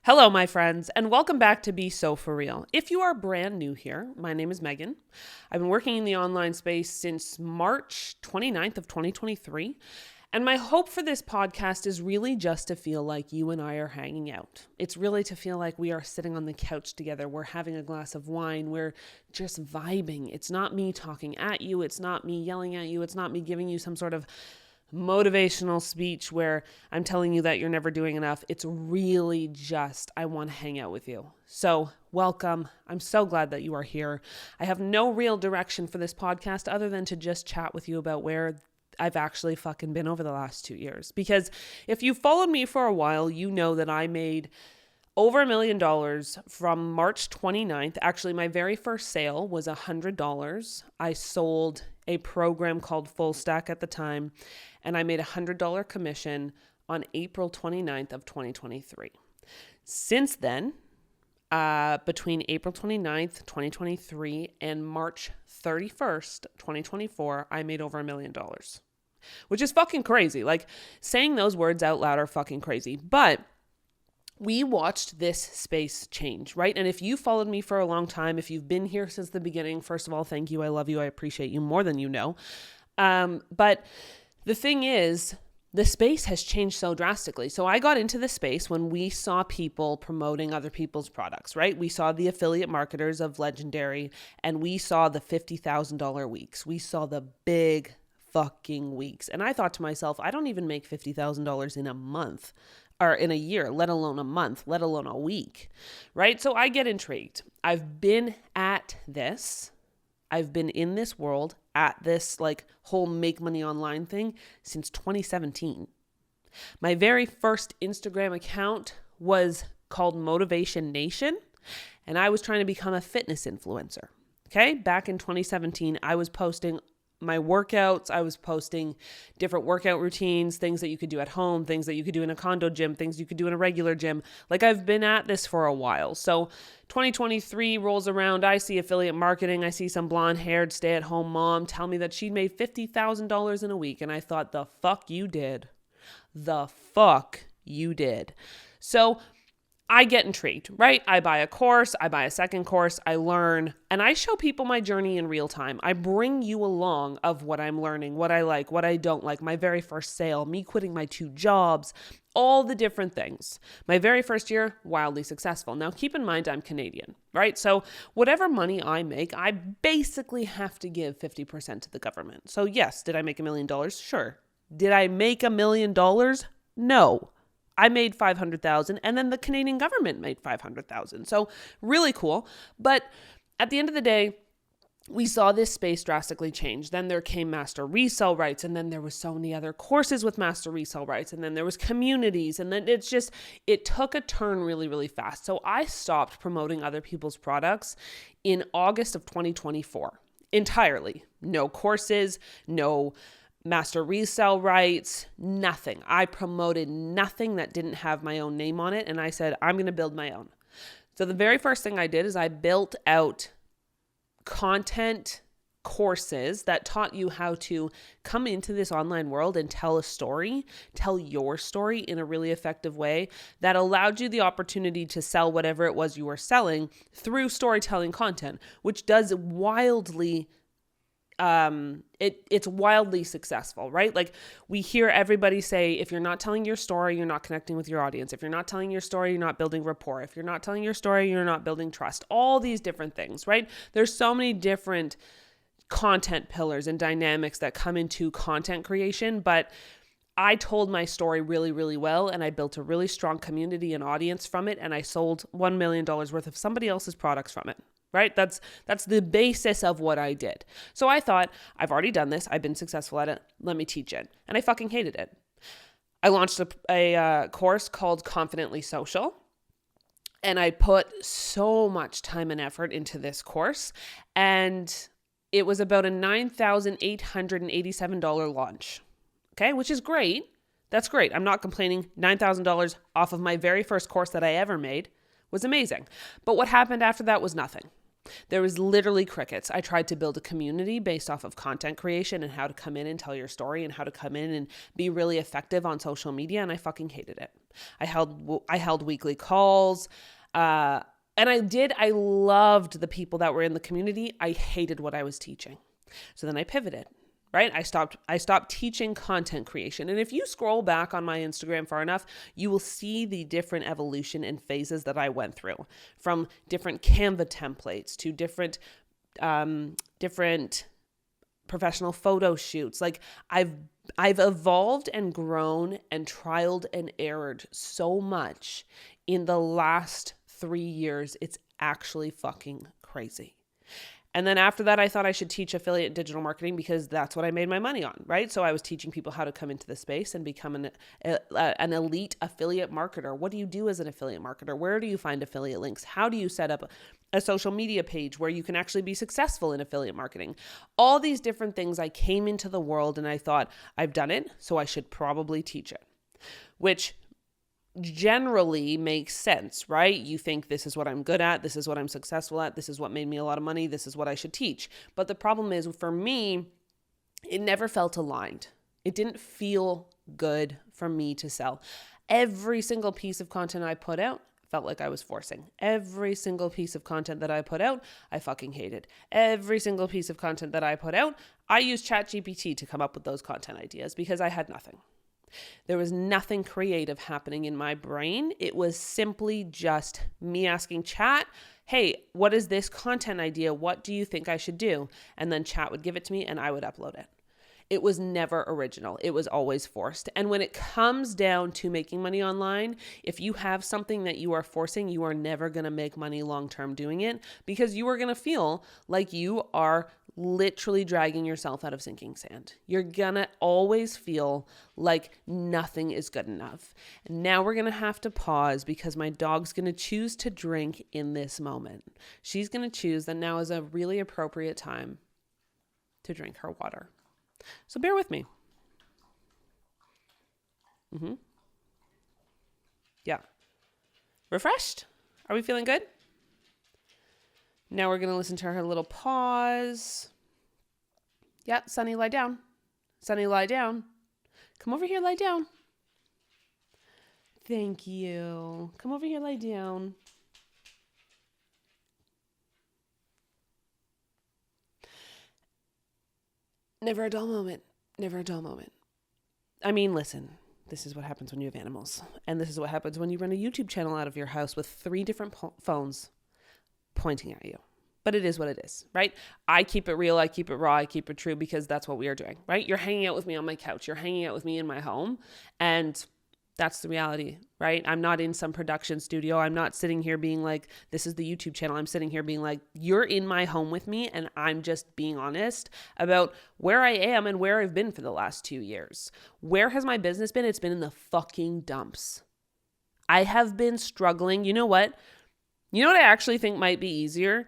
Hello, my friends, and welcome back to Be So For Real. If you are brand new here, my name is Megan. I've been working in the online space since March 29th of 2023, and my hope for this podcast is really just to feel like you and I are hanging out. It's really to feel like we are sitting on the couch together, we're having a glass of wine, we're just vibing. It's not me talking at you, it's not me yelling at you, it's not me giving you some sort of motivational speech where I'm telling you that you're never doing enough. It's really just, I want to hang out with you. So welcome. I'm so glad that you are here. I have no real direction for this podcast other than to just chat with you about where I've actually fucking been over the last 2 years. Because if you followed me for a while, you know that I made over $1 million from March 29th. Actually, my very first sale was $100. I sold a program called Full Stack at the time, and I made a $100 commission on April 29th of 2023. Since then, between April 29th, 2023 and March 31st, 2024, I made over $1 million, which is fucking crazy. Like, saying those words out loud are fucking crazy, but we watched this space change, right? And if you followed me for a long time, if you've been here since the beginning, first of all, thank you. I love you. I appreciate you more than you know. But the thing is, the space has changed so drastically. So I got into the space when we saw people promoting other people's products, right? We saw the affiliate marketers of Legendary, and we saw the $50,000 weeks. We saw the big fucking weeks. And I thought to myself, I don't even make $50,000 in a month or in a year, let alone a month, let alone a week, right? So I get intrigued. I've been at this. I've been in this world at this like whole make money online thing since 2017. My very first Instagram account was called Motivation Nation, and I was trying to become a fitness influencer. Okay. Back in 2017, I was posting my workouts. I was posting different workout routines, things that you could do at home, things that you could do in a condo gym, things you could do in a regular gym. Like, I've been at this for a while. So 2023 rolls around. I see affiliate marketing. I see some blonde haired stay at home mom tell me that she made $50,000 in a week. And I thought, the fuck you did. The fuck you did. So I get intrigued, right? I buy a course, I buy a second course, I learn, and I show people my journey in real time. I bring you along of what I'm learning, what I like, what I don't like, my very first sale, me quitting my 2 jobs, all the different things. My very first year, wildly successful. Now, keep in mind, I'm Canadian, right? So whatever money I make, I basically have to give 50% to the government. So yes, did I make $1 million? Sure. Did I make $1 million? No. I made 500,000 and then the Canadian government made 500,000. So really cool. But at the end of the day, we saw this space drastically change. Then there came master resale rights, and then there was so many other courses with master resale rights, and then there was communities, and then it took a turn really, really fast. So I stopped promoting other people's products in August of 2024 entirely. No courses, no master resale rights, nothing. I promoted nothing that didn't have my own name on it. And I said, I'm going to build my own. So the very first thing I did is I built out content courses that taught you how to come into this online world and tell a story, tell your story in a really effective way that allowed you the opportunity to sell whatever it was you were selling through storytelling content, which does wildly it's wildly successful, right? Like, we hear everybody say, if you're not telling your story, you're not connecting with your audience. If you're not telling your story, you're not building rapport. If you're not telling your story, you're not building trust. All these different things, right? There's so many different content pillars and dynamics that come into content creation, but I told my story really, really well, and I built a really strong community and audience from it, and I sold $1 million worth of somebody else's products from it. Right? That's the basis of what I did. So I thought, I've already done this. I've been successful at it. Let me teach it. And I fucking hated it. I launched a course called Confidently Social. And I put so much time and effort into this course. And it was about a $9,887 launch. Okay, which is great. That's great. I'm not complaining. $9,000 off of my very first course that I ever made was amazing. But what happened after that was nothing. There was literally crickets. I tried to build a community based off of content creation and how to come in and tell your story and how to come in and be really effective on social media, and I fucking hated it. I held weekly calls, and I loved the people that were in the community. I hated what I was teaching. So then I pivoted. Right? I stopped teaching content creation. And if you scroll back on my Instagram far enough, you will see the different evolution and phases that I went through, from different Canva templates to different professional photo shoots. Like I've evolved and grown and trialed and errored so much in the last 3 years. It's actually fucking crazy. And then after that, I thought I should teach affiliate digital marketing because that's what I made my money on, right? So I was teaching people how to come into the space and become an elite affiliate marketer. What do you do as an affiliate marketer? Where do you find affiliate links? How do you set up a social media page where you can actually be successful in affiliate marketing? All these different things I came into the world and I thought, I've done it, so I should probably teach it, which generally makes sense, right? You think this is what I'm good at, this is what I'm successful at, this is what made me a lot of money, this is what I should teach. But the problem is, for me, it never felt aligned. It didn't feel good for me to sell. Every single piece of content I put out felt like I was forcing. Every single piece of content that I put out, I fucking hated. Every single piece of content that I put out, I used ChatGPT to come up with those content ideas because I had nothing. There was nothing creative happening in my brain. It was simply just me asking Chat, hey, what is this content idea? What do you think I should do? And then Chat would give it to me and I would upload it. It was never original. It was always forced. And when it comes down to making money online, if you have something that you are forcing, you are never going to make money long-term doing it, because you are going to feel like you are literally dragging yourself out of sinking sand. You're going to always feel like nothing is good enough. And now we're going to have to pause because my dog's going to choose to drink in this moment. She's going to choose that now is a really appropriate time to drink her water. So bear with me. Yeah. Refreshed? Are we feeling good? Now we're going to listen to her little pause. Yeah, Sunny, lie down. Sunny, lie down. Come over here, lie down. Thank you. Come over here, lie down. Never a dull moment. Never a dull moment. I mean, listen, this is what happens when you have animals. And this is what happens when you run a YouTube channel out of your house with 3 different phones pointing at you. But it is what it is, right? I keep it real. I keep it raw. I keep it true because that's what we are doing, right? You're hanging out with me on my couch. You're hanging out with me in my home. And that's the reality, right? I'm not in some production studio. I'm not sitting here being like, this is the YouTube channel. I'm sitting here being like, you're in my home with me. And I'm just being honest about where I am and where I've been for the last 2 years. Where has my business been? It's been in the fucking dumps. I have been struggling. You know what? You know what I actually think might be easier?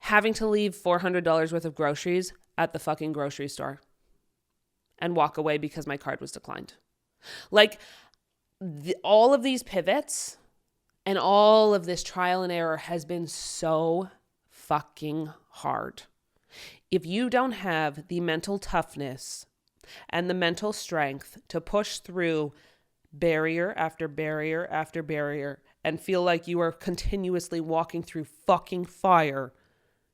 Having to leave $400 worth of groceries at the fucking grocery store and walk away because my card was declined. Like all of these pivots and all of this trial and error has been so fucking hard. If you don't have the mental toughness and the mental strength to push through barrier after barrier after barrier and feel like you are continuously walking through fucking fire,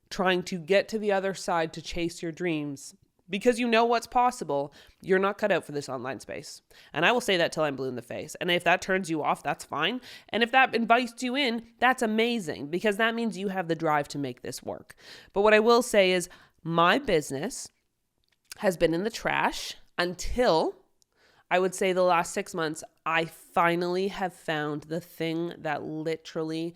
trying to get to the other side to chase your dreams, because you know what's possible, you're not cut out for this online space. And I will say that till I'm blue in the face. And if that turns you off, that's fine. And if that invites you in, that's amazing, because that means you have the drive to make this work. But what I will say is my business has been in the trash until, I would say, the last 6 months. I finally have found the thing that literally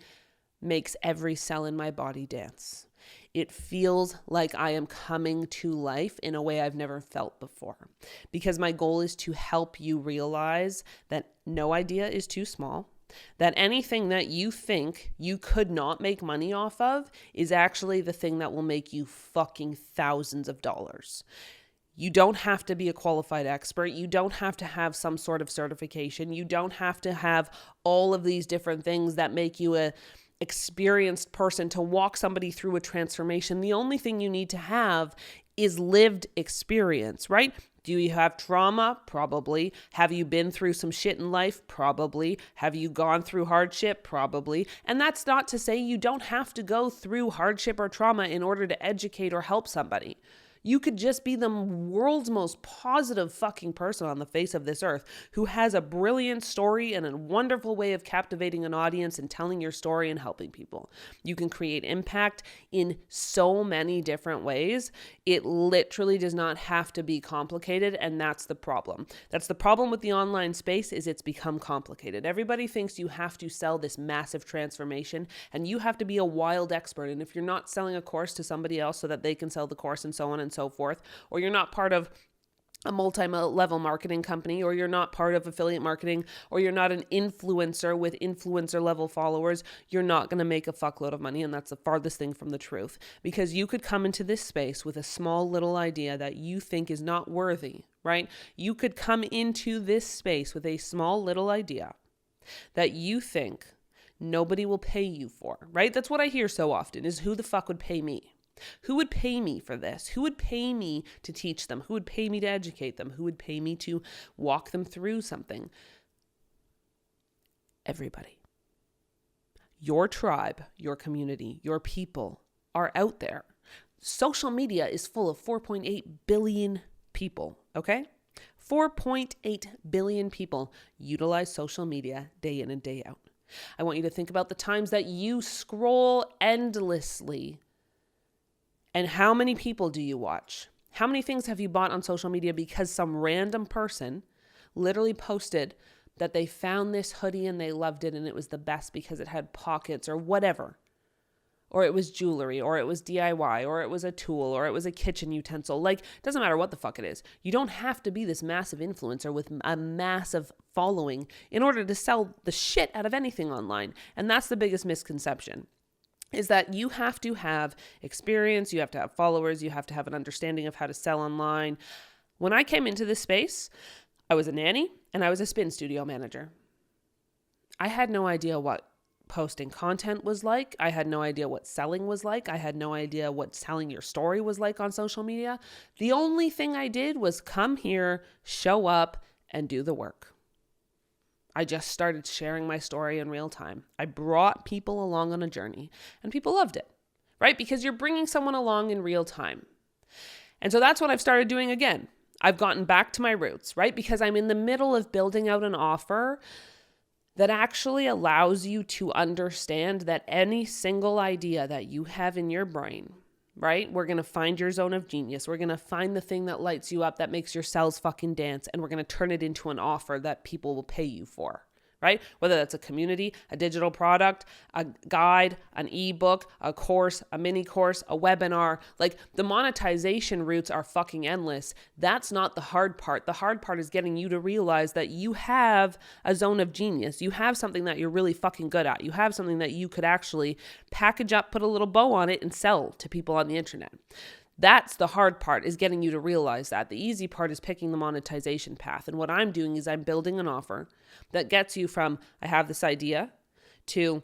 makes every cell in my body dance. It feels like I am coming to life in a way I've never felt before, because my goal is to help you realize that no idea is too small, that anything that you think you could not make money off of is actually the thing that will make you fucking thousands of dollars. You don't have to be a qualified expert. You don't have to have some sort of certification. You don't have to have all of these different things that make you experienced person to walk somebody through a transformation. The only thing you need to have is lived experience, right? Do you have trauma? Probably. Have you been through some shit in life? Probably. Have you gone through hardship? Probably. And that's not to say you don't have to go through hardship or trauma in order to educate or help somebody. You could just be the world's most positive fucking person on the face of this earth who has a brilliant story and a wonderful way of captivating an audience and telling your story and helping people. You can create impact in so many different ways. It literally does not have to be complicated, and that's the problem. That's the problem with the online space, is it's become complicated. Everybody thinks you have to sell this massive transformation and you have to be a wild expert. And if you're not selling a course to somebody else so that they can sell the course and so on and so forth, or you're not part of a multi-level marketing company, or you're not part of affiliate marketing, or you're not an influencer with influencer level followers, you're not going to make a fuckload of money. And that's the farthest thing from the truth, because you could come into this space with a small little idea that you think is not worthy, right? You could come into this space with a small little idea that you think nobody will pay you for, right? That's what I hear so often, is who the fuck would pay me? Who would pay me for this? Who would pay me to teach them? Who would pay me to educate them? Who would pay me to walk them through something? Everybody. Your tribe, your community, your people are out there. Social media is full of 4.8 billion people, okay? 4.8 billion people utilize social media day in and day out. I want you to think about the times that you scroll endlessly. And how many people do you watch? How many things have you bought on social media because some random person literally posted that they found this hoodie and they loved it and it was the best because it had pockets or whatever? Or it was jewelry, or it was DIY, or it was a tool, or it was a kitchen utensil. Like, it doesn't matter what the fuck it is. You don't have to be this massive influencer with a massive following in order to sell the shit out of anything online. And that's the biggest misconception, is that you have to have experience, you have to have followers, you have to have an understanding of how to sell online. When I came into this space, I was a nanny and I was a spin studio manager. I had no idea what posting content was like. I had no idea what selling was like. I had no idea what telling your story was like on social media. The only thing I did was come here, show up, and do the work. I just started sharing my story in real time. I brought people along on a journey, and people loved it, right? Because you're bringing someone along in real time. And so that's what I've started doing again. I've gotten back to my roots, right? Because I'm in the middle of building out an offer that actually allows you to understand that any single idea that you have in your brain, right? We're going to find your zone of genius. We're going to find the thing that lights you up, that makes your cells fucking dance, and we're going to turn it into an offer that people will pay you for, right? Whether that's a community, a digital product, a guide, an ebook, a course, a mini course, a webinar. Like, the monetization routes are fucking endless. That's not the hard part. The hard part is getting you to realize that you have a zone of genius. You have something that you're really fucking good at. You have something that you could actually package up, put a little bow on it, and sell to people on the internet. That's the hard part, is getting you to realize that. The easy part is picking the monetization path. And what I'm doing is I'm building an offer that gets you from, I have this idea, to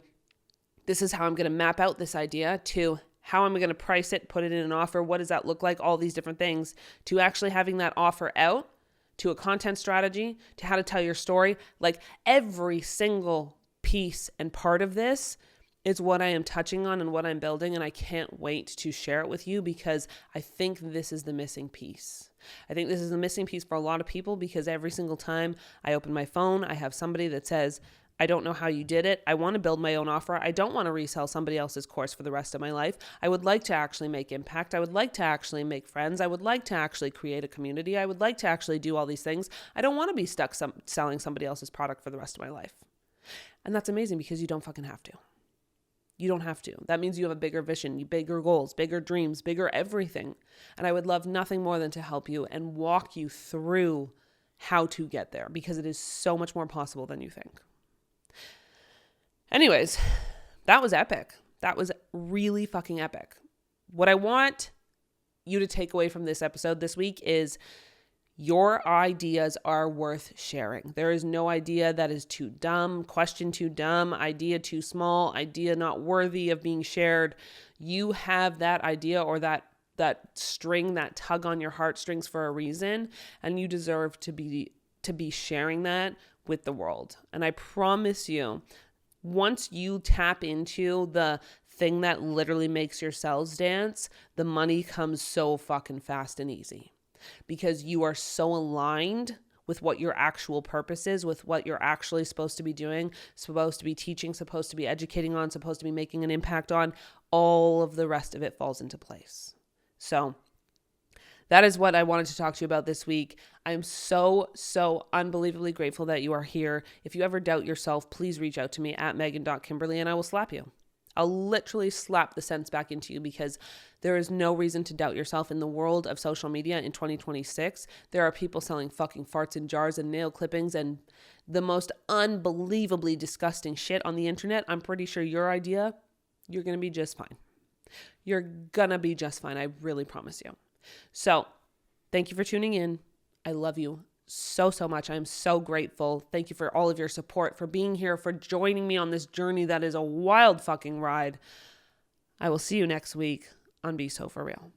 this is how I'm going to map out this idea, to how am I going to price it, put it in an offer, what does that look like, all these different things, to actually having that offer out, to a content strategy, to how to tell your story. Like, every single piece and part of this is what I am touching on and what I'm building, and I can't wait to share it with you, because I think this is the missing piece. I think this is the missing piece for a lot of people, because every single time I open my phone, I have somebody that says, I don't know how you did it. I want to build my own offer. I don't want to resell somebody else's course for the rest of my life. I would like to actually make impact. I would like to actually make friends. I would like to actually create a community. I would like to actually do all these things. I don't want to be stuck selling somebody else's product for the rest of my life. And that's amazing, because you don't fucking have to. You don't have to. That means you have a bigger vision, bigger goals, bigger dreams, bigger everything. And I would love nothing more than to help you and walk you through how to get there, because it is so much more possible than you think. Anyways, that was epic. That was really fucking epic. What I want you to take away from this episode this week is Your ideas are worth sharing. There is no idea that is too dumb, question too dumb, idea too small, idea not worthy of being shared. You have that idea or that string, that tug on your heartstrings for a reason, and you deserve to be sharing that with the world. And I promise you, once you tap into the thing that literally makes your cells dance, the money comes so fucking fast and easy because you are so aligned with what your actual purpose is, with what you're actually supposed to be doing, supposed to be teaching, supposed to be educating on, supposed to be making an impact on. All of the rest of it falls into place. So that is what I wanted to talk to you about this week. I'm so unbelievably grateful that you are here. If you ever doubt yourself, please reach out to me at megan.kimberly and I will slap you. I'll literally slap the sense back into you because there is no reason to doubt yourself in the world of social media in 2026. There are people selling fucking farts in jars and nail clippings and the most unbelievably disgusting shit on the internet. I'm pretty sure your idea, you're going to be just fine. You're going to be just fine. I really promise you. So thank you for tuning in. I love you so much. I'm so grateful. Thank you for all of your support, for being here, for joining me on this journey that is a wild fucking ride. I will see you next week on Be So For Real.